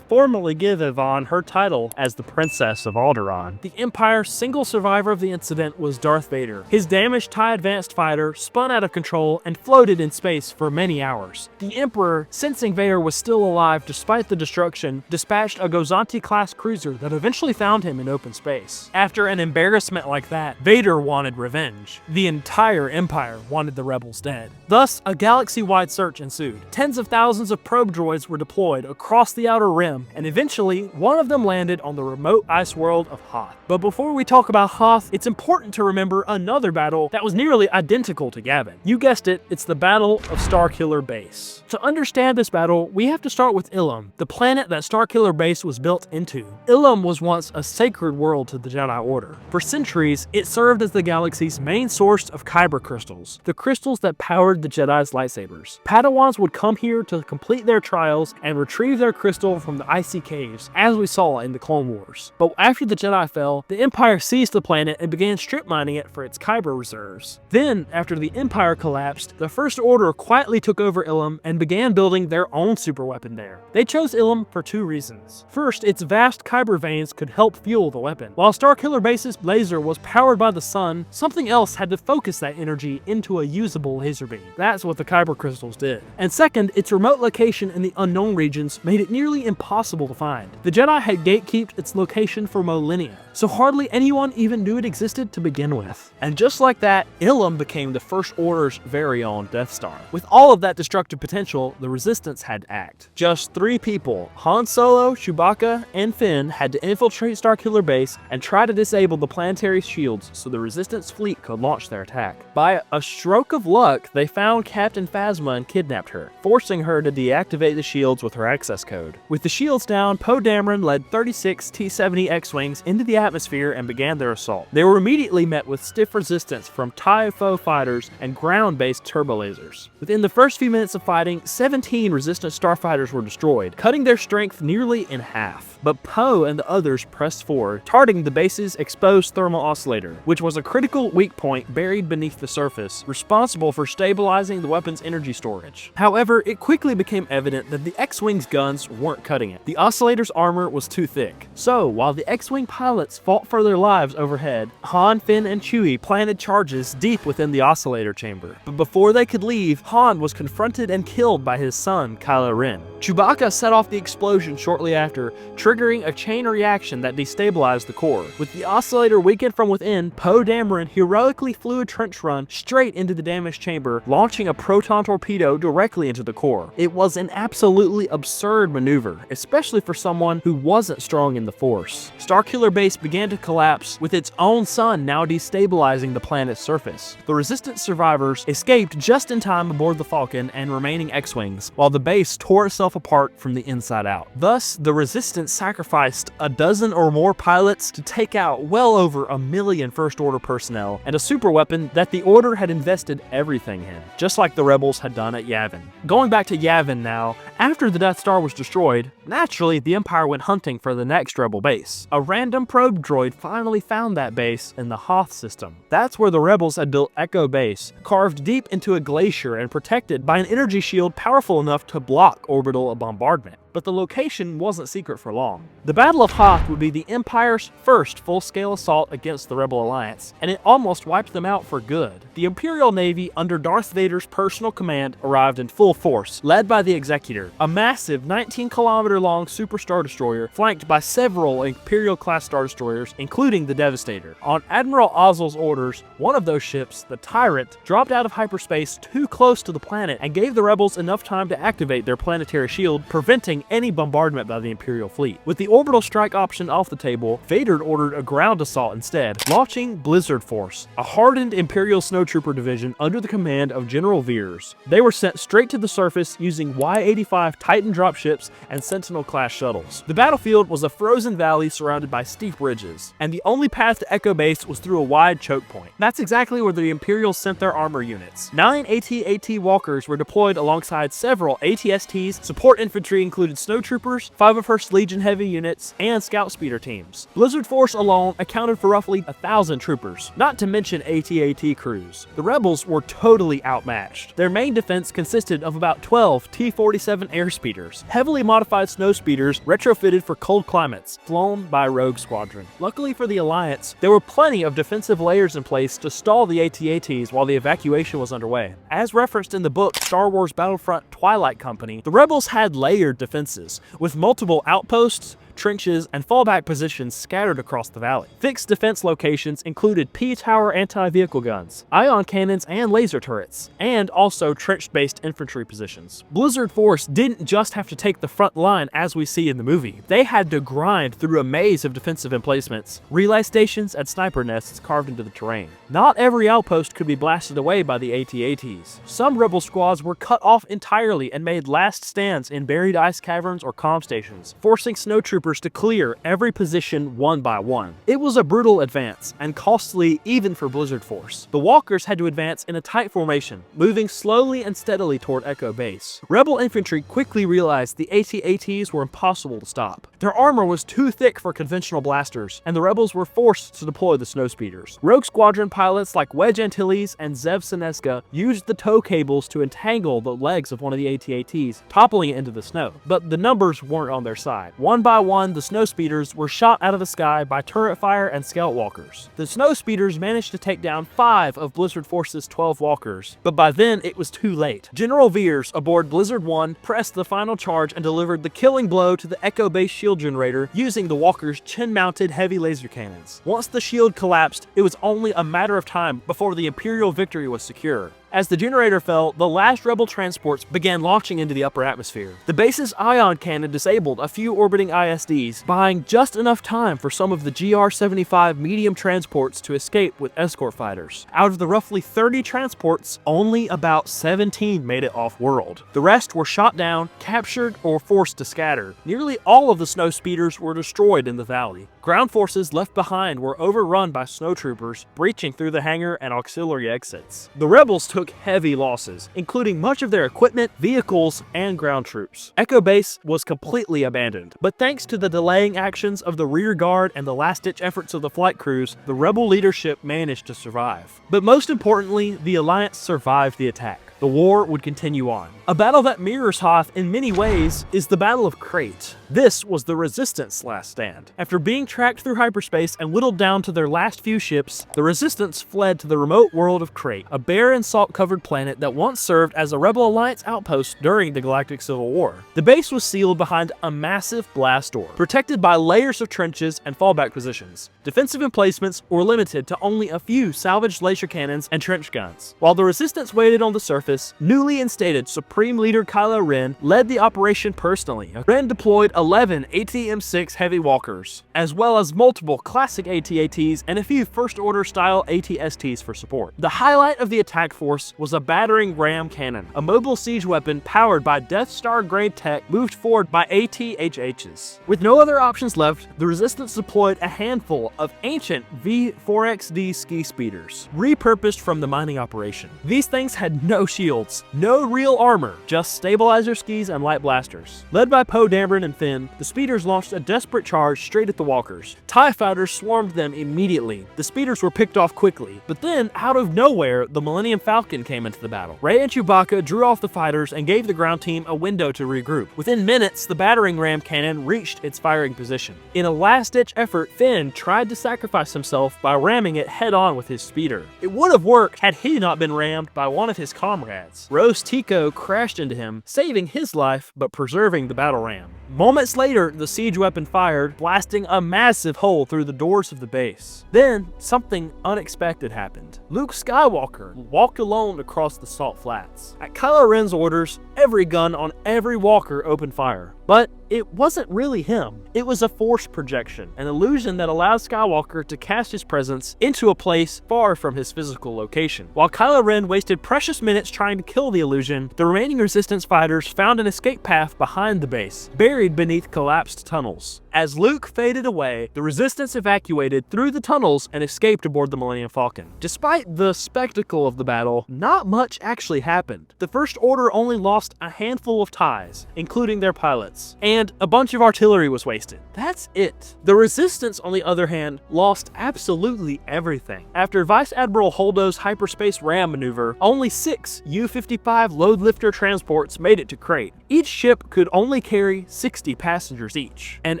formally give Yvonne her title as the Princess of Alderaan. The Empire's single survivor of the incident was Darth Vader. His damaged TIE Advanced fighter spun out of control and floated in space for many hours. The Emperor, sensing Vader was still alive despite the destruction, dispatched a Gozanti-class cruiser that eventually found him in open space. After an embarrassment like that, Vader wanted revenge. The entire Empire wanted the rebels dead. Thus, a galaxy-wide search ensued. Tens of thousands of probe droids were deployed across the Outer Rim, and eventually, one of them landed on the remote ice world of Hoth. But before we talk about Hoth, it's important to remember another battle that was nearly identical to Yavin. You guessed it, it's the Battle of Starkiller Base. To understand this battle, we have to start with Ilum, the planet that Starkiller Base was built into. Ilum was once a sacred world to the Jedi Order. For centuries, it served as the galaxy's main source of kyber crystals, the crystals that powered the Jedi's lightsabers. Padawans would come here to complete their trials and retrieve their crystal from the icy caves, as we saw in the Clone Wars. But after the Jedi fell, the Empire seized the planet and began strip mining it for its kyber reserves. Then, after the Empire collapsed, the First Order quietly took over Ilum and began building their own superweapon there. They chose Ilum for 2 reasons. First, its vast kyber veins could help fuel the weapon. While Starkiller Base's laser was powered by the sun, something else had to focus that energy into a usable laser beam. That's what the kyber crystals did. And second, its remote location in the unknown regions made it nearly impossible to find. The Jedi had gatekept its location for millennia, so hardly anyone even knew it existed to begin with. And just like that, Ilum became the First Order's very own Death Star. With all of that destructive potential, the Resistance had to act. Just 3 people, Han Solo, Chewbacca, and Finn, had to infiltrate Starkiller Base and try to disable the planetary shields so the Resistance fleet could launch their attack. By a stroke of luck, they found Captain Phasma and kidnapped her, forcing her to deactivate the shields with her access code. With the shields down, Poe Dameron led 36 T-70 X-Wings into the atmosphere and began their assault. They were immediately met with stiff resistance from TIE foe fighters and ground-based turbolasers. Within the first few minutes of fighting, 17 Resistance starfighters were destroyed, cutting their strength nearly in half. But Poe and the others pressed forward, targeting the base's exposed thermal oscillator, which was a critical weak point buried beneath the surface, responsible for stabilizing the weapon's energy storage. However, it quickly became evident that the X-Wing's guns weren't cutting it. The oscillator's armor was too thick. So, while the X-Wing pilots fought for their lives overhead, Han, Finn, and Chewie planted charges deep within the oscillator chamber. But before they could leave, Han was confronted and killed by his son, Kylo Ren. Chewbacca set off the explosion shortly after, triggering a chain reaction that destabilized the core. With the oscillator weakened from within, Poe Dameron heroically flew a trench run straight into the damaged chamber, launching a proton torpedo directly into the core. It was an absolutely absurd maneuver, especially for someone who wasn't strong in the Force. Starkiller Base began to collapse, with its own sun now destabilizing the planet's surface. The Resistance survived survivors escaped just in time aboard the Falcon and remaining X-Wings, while the base tore itself apart from the inside out. Thus, the Resistance sacrificed a dozen or more pilots to take out well over 1 million First Order personnel and a superweapon that the Order had invested everything in, just like the Rebels had done at Yavin. Going back to Yavin now, after the Death Star was destroyed, naturally the Empire went hunting for the next Rebel base. A random probe droid finally found that base in the Hoth system. That's where the Rebels had built Echo Base, carved deep into a glacier and protected by an energy shield powerful enough to block orbital bombardment. But the location wasn't secret for long. The Battle of Hoth would be the Empire's first full-scale assault against the Rebel Alliance, and it almost wiped them out for good. The Imperial Navy, under Darth Vader's personal command, arrived in full force, led by the Executor, a massive 19-kilometer-long Super Star Destroyer flanked by several Imperial-class Star Destroyers, including the Devastator. On Admiral Ozzel's orders, one of those ships, the Tyrant, dropped out of hyperspace too close to the planet and gave the Rebels enough time to activate their planetary shield, preventing any bombardment by the Imperial fleet. With the orbital strike option off the table, Vader ordered a ground assault instead, launching Blizzard Force, a hardened Imperial snowtrooper division under the command of General Veers. They were sent straight to the surface using Y-85 Titan dropships and Sentinel-class shuttles. The battlefield was a frozen valley surrounded by steep ridges, and the only path to Echo Base was through a wide choke point. That's exactly where the Imperials sent their armor units. 9 AT-AT Walkers were deployed alongside several AT-STs, support infantry included snowtroopers, 5 of 1st Legion heavy units, and scout speeder teams. Blizzard Force alone accounted for roughly 1,000 troopers, not to mention AT-AT crews. The Rebels were totally outmatched. Their main defense consisted of about 12 T-47 airspeeders, heavily modified snowspeeders retrofitted for cold climates, flown by a rogue squadron. Luckily for the Alliance, there were plenty of defensive layers in place to stall the AT-ATs while the evacuation was underway. As referenced in the book Star Wars Battlefront Twilight Company, the Rebels had layered defenses, with multiple outposts, trenches, and fallback positions scattered across the valley. Fixed defense locations included P-Tower anti-vehicle guns, ion cannons, and laser turrets, and also trench-based infantry positions. Blizzard Force didn't just have to take the front line as we see in the movie. They had to grind through a maze of defensive emplacements, relay stations, and sniper nests carved into the terrain. Not every outpost could be blasted away by the AT-ATs. Some Rebel squads were cut off entirely and made last stands in buried ice caverns or comm stations, forcing snowtroopers to clear every position one by one. It was a brutal advance, and costly even for Blizzard Force. The Walkers had to advance in a tight formation, moving slowly and steadily toward Echo Base. Rebel infantry quickly realized the AT-ATs were impossible to stop. Their armor was too thick for conventional blasters, and the Rebels were forced to deploy the snowspeeders. Rogue Squadron pilots like Wedge Antilles and Zev Seneska used the tow cables to entangle the legs of one of the AT-ATs, toppling it into the snow. But the numbers weren't on their side. One by one, the snowspeeders were shot out of the sky by turret fire and scout walkers. The snowspeeders managed to take down 5 of Blizzard Force's 12 walkers, but by then it was too late. General Veers aboard Blizzard 1 pressed the final charge and delivered the killing blow to the Echo Base shield generator using the walkers' chin-mounted heavy laser cannons. Once the shield collapsed, it was only a matter of time before the Imperial victory was secure. As the generator fell, the last Rebel transports began launching into the upper atmosphere. The base's ion cannon disabled a few orbiting ISDs, buying just enough time for some of the GR-75 medium transports to escape with escort fighters. Out of the roughly 30 transports, only about 17 made it off-world. The rest were shot down, captured, or forced to scatter. Nearly all of the snowspeeders were destroyed in the valley. Ground forces left behind were overrun by snowtroopers, breaching through the hangar and auxiliary exits. The Rebels took heavy losses, including much of their equipment, vehicles, and ground troops. Echo Base was completely abandoned, but thanks to the delaying actions of the rear guard and the last-ditch efforts of the flight crews, the Rebel leadership managed to survive. But most importantly, the Alliance survived the attack. The war would continue on. A battle that mirrors Hoth in many ways is the Battle of Crait. This was the Resistance last stand. After being tracked through hyperspace and whittled down to their last few ships, the Resistance fled to the remote world of Crait, a barren salt-covered planet that once served as a Rebel Alliance outpost during the Galactic Civil War. The base was sealed behind a massive blast door, protected by layers of trenches and fallback positions. Defensive emplacements were limited to only a few salvaged laser cannons and trench guns. While the Resistance waited on the surface, newly instated Supreme Leader Kylo Ren led the operation personally. Ren deployed 11 AT-M6 heavy walkers, as well as multiple classic AT-ATs and a few First Order style AT-STs for support. The highlight of the attack force was a battering ram cannon, a mobile siege weapon powered by Death Star grade tech moved forward by AT-HHs. With no other options left, the Resistance deployed a handful of ancient V-4XD ski speeders, repurposed from the mining operation. These things had no shields, no real armor, just stabilizer skis and light blasters. Led by Poe Dameron and Finn, the speeders launched a desperate charge straight at the walkers. TIE fighters swarmed them immediately. The speeders were picked off quickly, but then, out of nowhere, the Millennium Falcon came into the battle. Rey and Chewbacca drew off the fighters and gave the ground team a window to regroup. Within minutes, the battering ram cannon reached its firing position. In a last-ditch effort, Finn tried to sacrifice himself by ramming it head-on with his speeder. It would have worked had he not been rammed by one of his comrades. Rose Tico crashed into him, saving his life but preserving the battle ram. Moments later, the siege weapon fired, blasting a massive hole through the doors of the base. Then, something unexpected happened. Luke Skywalker walked alone across the Salt Flats. At Kylo Ren's orders, every gun on every walker opened fire. But it wasn't really him. It was a force projection, an illusion that allowed Skywalker to cast his presence into a place far from his physical location. While Kylo Ren wasted precious minutes trying to kill the illusion, the remaining Resistance fighters found an escape path behind the base, buried beneath collapsed tunnels. As Luke faded away, the Resistance evacuated through the tunnels and escaped aboard the Millennium Falcon. Despite the spectacle of the battle, not much actually happened. The First Order only lost a handful of TIEs, including their pilots, and a bunch of artillery was wasted. That's it. The Resistance, on the other hand, lost absolutely everything. After Vice Admiral Holdo's hyperspace ram maneuver, only 6 U-55 load lifter transports made it to Crait. Each ship could only carry 60 passengers each. And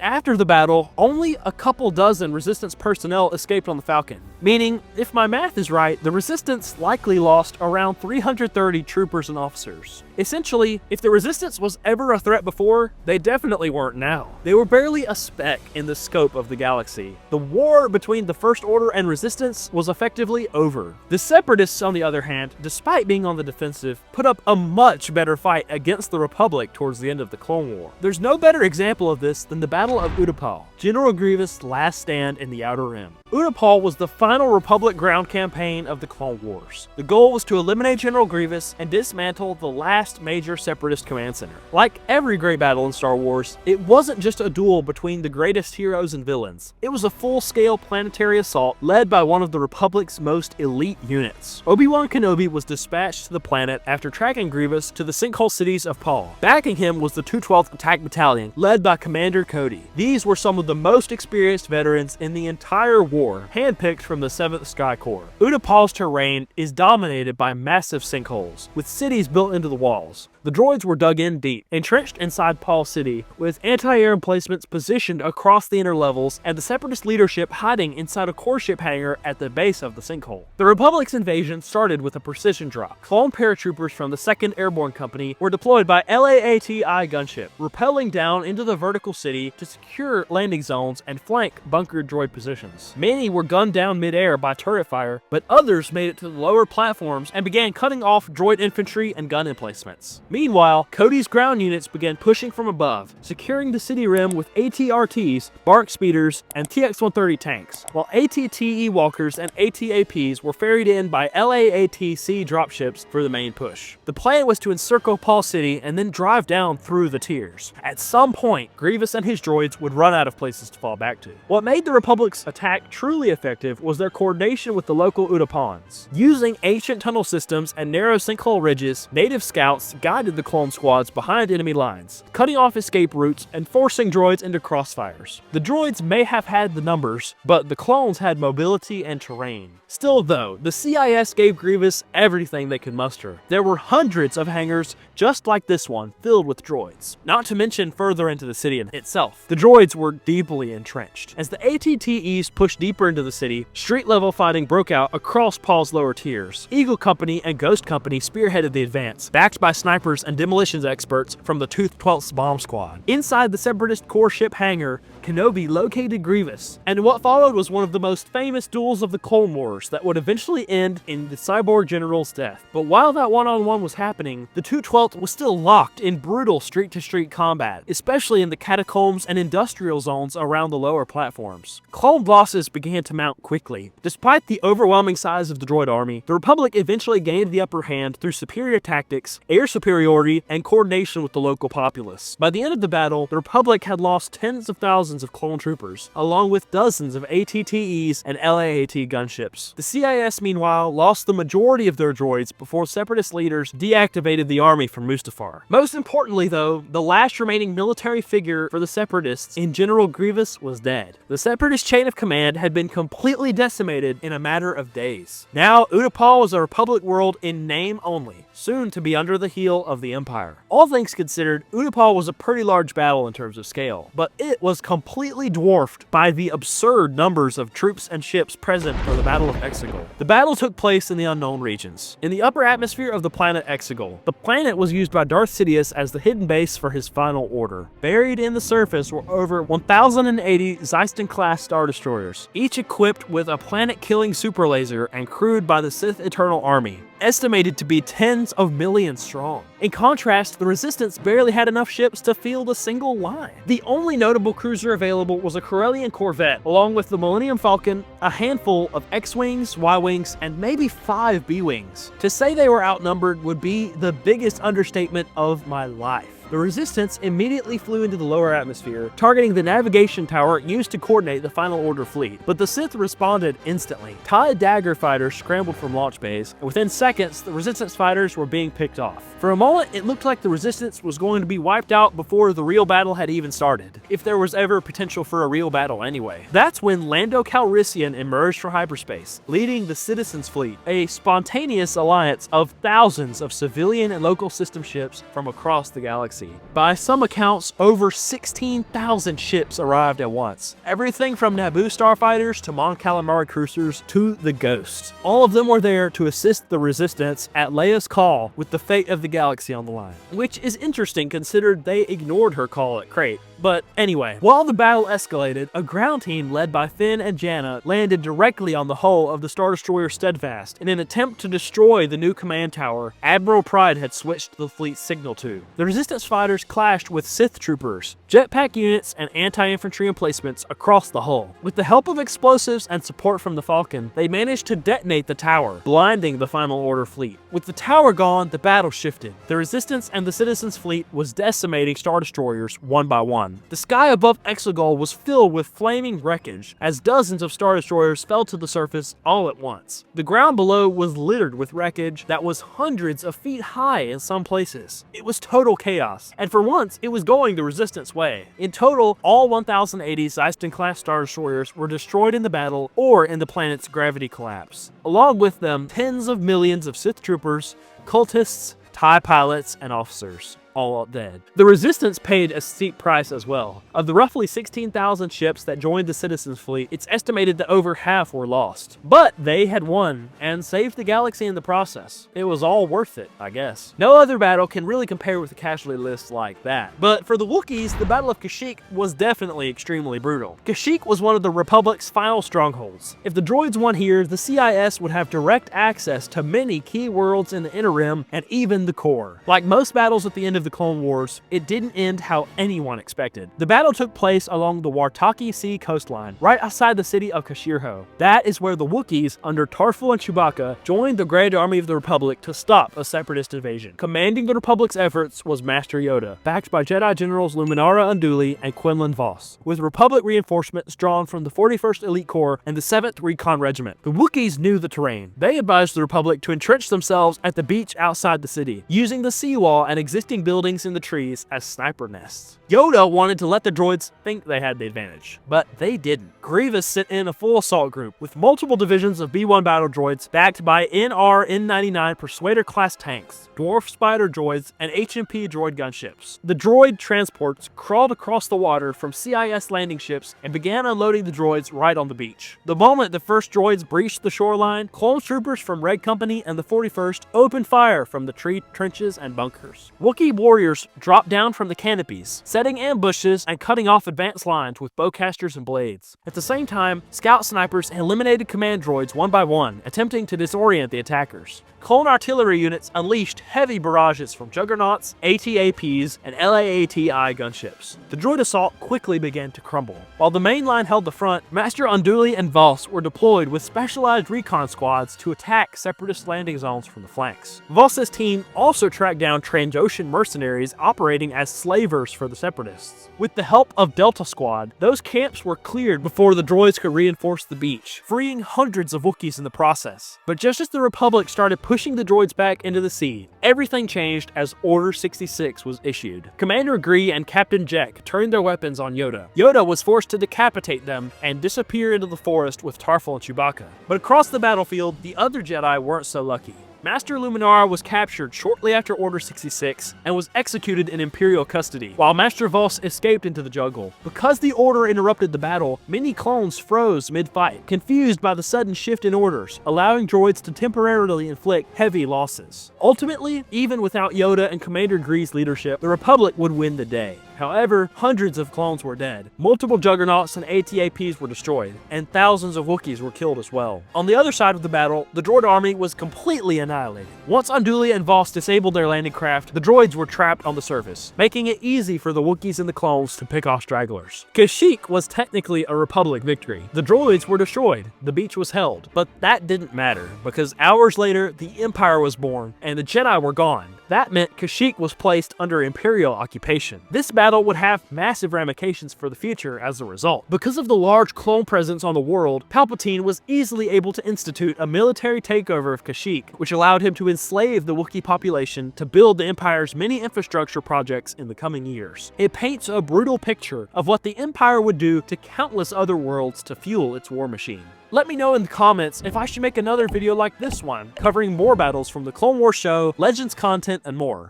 after the battle, only a couple dozen Resistance personnel escaped on the Falcon. Meaning, if my math is right, the Resistance likely lost around 330 troopers and officers. Essentially, if the Resistance was ever a threat before, they definitely weren't now. They were barely a speck in the scope of the galaxy. The war between the First Order and Resistance was effectively over. The Separatists, on the other hand, despite being on the defensive, put up a much better fight against the Republic towards the end of the Clone War. There's no better example of this than the Battle of Utapau, General Grievous' last stand in the Outer Rim. Utapau was the final Republic ground campaign of the Clone Wars. The goal was to eliminate General Grievous and dismantle the last major Separatist command center. Like every great battle in Star Wars, it wasn't just a duel between the greatest heroes and villains. It was a full-scale planetary assault led by one of the Republic's most elite units. Obi-Wan Kenobi was dispatched to the planet after tracking Grievous to the sinkhole cities of Paul. Backing him was the 212th Attack Battalion, led by Commander Cody. These were some of the most experienced veterans in the entire war, handpicked from the 7th Sky Corps. Utapau's terrain is dominated by massive sinkholes, with cities built into the walls. The droids were dug in deep, entrenched inside Paul City, with anti-air emplacements positioned across the inner levels, and the Separatist leadership hiding inside a core ship hangar at the base of the sinkhole. The Republic's invasion started with a precision drop. Clone paratroopers from the 2nd Airborne Company were deployed by LAATI gunship, rappelling down into the vertical city to secure landing zones and flank bunkered droid positions. Many were gunned down mid-air by turret fire, but others made it to the lower platforms and began cutting off droid infantry and gun emplacements. Meanwhile, Cody's ground units began pushing from above, securing the city rim with AT-RTs, BARC speeders, and TX-130 tanks, while AT-TE walkers and AT-APs were ferried in by LAATC dropships for the main push. The plan was to encircle Paul City and then drive down through the tiers. At some point, Grievous and his droids would run out of places to fall back to. What made the Republic's attack truly effective was their coordination with the local Utapauans. Using ancient tunnel systems and narrow sinkhole ridges, native scouts guided the clone squads behind enemy lines, cutting off escape routes and forcing droids into crossfires. The droids may have had the numbers, but the clones had mobility and terrain. Still though, the CIS gave Grievous everything they could muster. There were hundreds of hangars just like this one, filled with droids, not to mention further into the city itself. The droids were deeply entrenched. As the AT-TEs pushed deeper into the city, street-level fighting broke out across Paul's lower tiers. Eagle Company and Ghost Company spearheaded the advance, backed by snipers and demolitions experts from the 212th Bomb Squad. Inside the Separatist core ship hangar, Kenobi located Grievous, and what followed was one of the most famous duels of the Clone Wars. wars that would eventually end in the cyborg general's death. But while that one-on-one was happening, the 212th was still locked in brutal street-to-street combat, especially in the catacombs and industrial zones around the lower platforms. Clone losses began to mount quickly. Despite the overwhelming size of the droid army, the Republic eventually gained the upper hand through superior tactics, air superiority, and coordination with the local populace. By the end of the battle, the Republic had lost tens of thousands of clone troopers, along with dozens of ATTEs and LAAT gunships. The CIS, meanwhile, lost the majority of their droids before Separatist leaders deactivated the army from Mustafar. Most importantly, though, the last remaining military figure for the Separatists in General Grievous was dead. The Separatist chain of command had been completely decimated in a matter of days. Now, Utapau was a Republic world in name only, soon to be under the heel of the Empire. All things considered, Utapau was a pretty large battle in terms of scale, but it was completely dwarfed by the absurd numbers of troops and ships present for the Battle of Exegol. The battle took place in the unknown regions, in the upper atmosphere of the planet Exegol. The planet was used by Darth Sidious as the hidden base for his final order. Buried in the surface were over 1,080 Zeiston-class Star Destroyers, each equipped with a planet-killing super laser and crewed by the Sith Eternal Army, estimated to be tens of millions strong. In contrast, the Resistance barely had enough ships to field a single line. The only notable cruiser available was a Corellian corvette, along with the Millennium Falcon, a handful of X-Wings, Y-Wings, and maybe 5 B-Wings. To say they were outnumbered would be the biggest understatement of my life. The Resistance immediately flew into the lower atmosphere, targeting the navigation tower used to coordinate the Final Order fleet, but the Sith responded instantly. TIE Dagger fighters scrambled from launch bays, and within seconds, the Resistance fighters were being picked off. For a moment, it looked like the Resistance was going to be wiped out before the real battle had even started, if there was ever potential for a real battle anyway. That's when Lando Calrissian emerged from hyperspace, leading the Citizens Fleet, a spontaneous alliance of thousands of civilian and local system ships from across the galaxy. By some accounts, over 16,000 ships arrived at once. Everything from Naboo starfighters to Mon Calamari cruisers to the Ghost. All of them were there to assist the Resistance at Leia's call with the fate of the galaxy on the line. Which is interesting considered they ignored her call at Crait. But anyway, while the battle escalated, a ground team led by Finn and Janna landed directly on the hull of the Star Destroyer Steadfast in an attempt to destroy the new command tower Admiral Pride had switched the fleet's signal to. The Resistance fighters clashed with Sith troopers, jetpack units, and anti-infantry emplacements across the hull. With the help of explosives and support from the Falcon, they managed to detonate the tower, blinding the Final Order fleet. With the tower gone, the battle shifted. The Resistance and the Citizens fleet was decimating Star Destroyers one by one. The sky above Exegol was filled with flaming wreckage as dozens of Star Destroyers fell to the surface all at once. The ground below was littered with wreckage that was hundreds of feet high in some places. It was total chaos, and for once, it was going the Resistance way. In total, all 1,080 Zeiston-class Star Destroyers were destroyed in the battle or in the planet's gravity collapse. Along with them, tens of millions of Sith troopers, cultists, TIE pilots, and officers. All dead. The Resistance paid a steep price as well. Of the roughly 16,000 ships that joined the Citizens fleet, it's estimated that over half were lost. But they had won, and saved the galaxy in the process. It was all worth it, I guess. No other battle can really compare with a casualty list like that. But for the Wookiees, the Battle of Kashyyyk was definitely extremely brutal. Kashyyyk was one of the Republic's final strongholds. If the droids won here, the CIS would have direct access to many key worlds in the Inner Rim, and even the core. Like most battles at the end of the Clone Wars, it didn't end how anyone expected. The battle took place along the Wartaki Sea coastline, right outside the city of Kashyyyk. That is where the Wookiees, under Tarful and Chewbacca, joined the Grand Army of the Republic to stop a Separatist invasion. Commanding the Republic's efforts was Master Yoda, backed by Jedi Generals Luminara Unduli and Quinlan Vos, with Republic reinforcements drawn from the 41st Elite Corps and the 7th Recon Regiment. The Wookiees knew the terrain. They advised the Republic to entrench themselves at the beach outside the city, using the seawall and existing buildings in the trees as sniper nests. Yoda wanted to let the droids think they had the advantage, but they didn't. Grievous sent in a full assault group with multiple divisions of B-1 battle droids backed by NR-N99 Persuader-class tanks, Dwarf Spider droids, and HMP droid gunships. The droid transports crawled across the water from CIS landing ships and began unloading the droids right on the beach. The moment the first droids breached the shoreline, clone troopers from Red Company and the 41st opened fire from the tree trenches and bunkers. Wookiee warriors dropped down from the canopies, setting ambushes and cutting off advanced lines with bowcasters and blades. At the same time, scout snipers eliminated command droids one by one, attempting to disorient the attackers. Clone artillery units unleashed heavy barrages from juggernauts, AT-APs, and LAAT-I gunships. The droid assault quickly began to crumble. While the main line held the front, Master Unduli and Voss were deployed with specialized recon squads to attack separatist landing zones from the flanks. Voss's team also tracked down Transocean mercenaries operating as slavers for the separatists. With the help of Delta Squad, those camps were cleared before the droids could reinforce the beach, freeing hundreds of Wookiees in the process. But just as the Republic started pushing the droids back into the sea, everything changed as Order 66 was issued. Commander Gree and Captain Jek turned their weapons on Yoda. Yoda was forced to decapitate them and disappear into the forest with Tarful and Chewbacca. But across the battlefield, the other Jedi weren't so lucky. Master Luminara was captured shortly after Order 66 and was executed in Imperial custody, while Master Voss escaped into the jungle. Because the Order interrupted the battle, many clones froze mid-fight, confused by the sudden shift in orders, allowing droids to temporarily inflict heavy losses. Ultimately, even without Yoda and Commander Gree's leadership, the Republic would win the day. However, hundreds of clones were dead, multiple juggernauts and AT-APs were destroyed, and thousands of Wookiees were killed as well. On the other side of the battle, the droid army was completely annihilated. Once Unduli and Voss disabled their landing craft, the droids were trapped on the surface, making it easy for the Wookiees and the clones to pick off stragglers. Kashyyyk was technically a Republic victory. The droids were destroyed, the beach was held, but that didn't matter, because hours later, the Empire was born, and the Jedi were gone. That meant Kashyyyk was placed under Imperial occupation. This battle would have massive ramifications for the future as a result. Because of the large clone presence on the world, Palpatine was easily able to institute a military takeover of Kashyyyk, which allowed him to enslave the Wookiee population to build the Empire's many infrastructure projects in the coming years. It paints a brutal picture of what the Empire would do to countless other worlds to fuel its war machine. Let me know in the comments if I should make another video like this one, covering more battles from the Clone Wars show, Legends content, and more.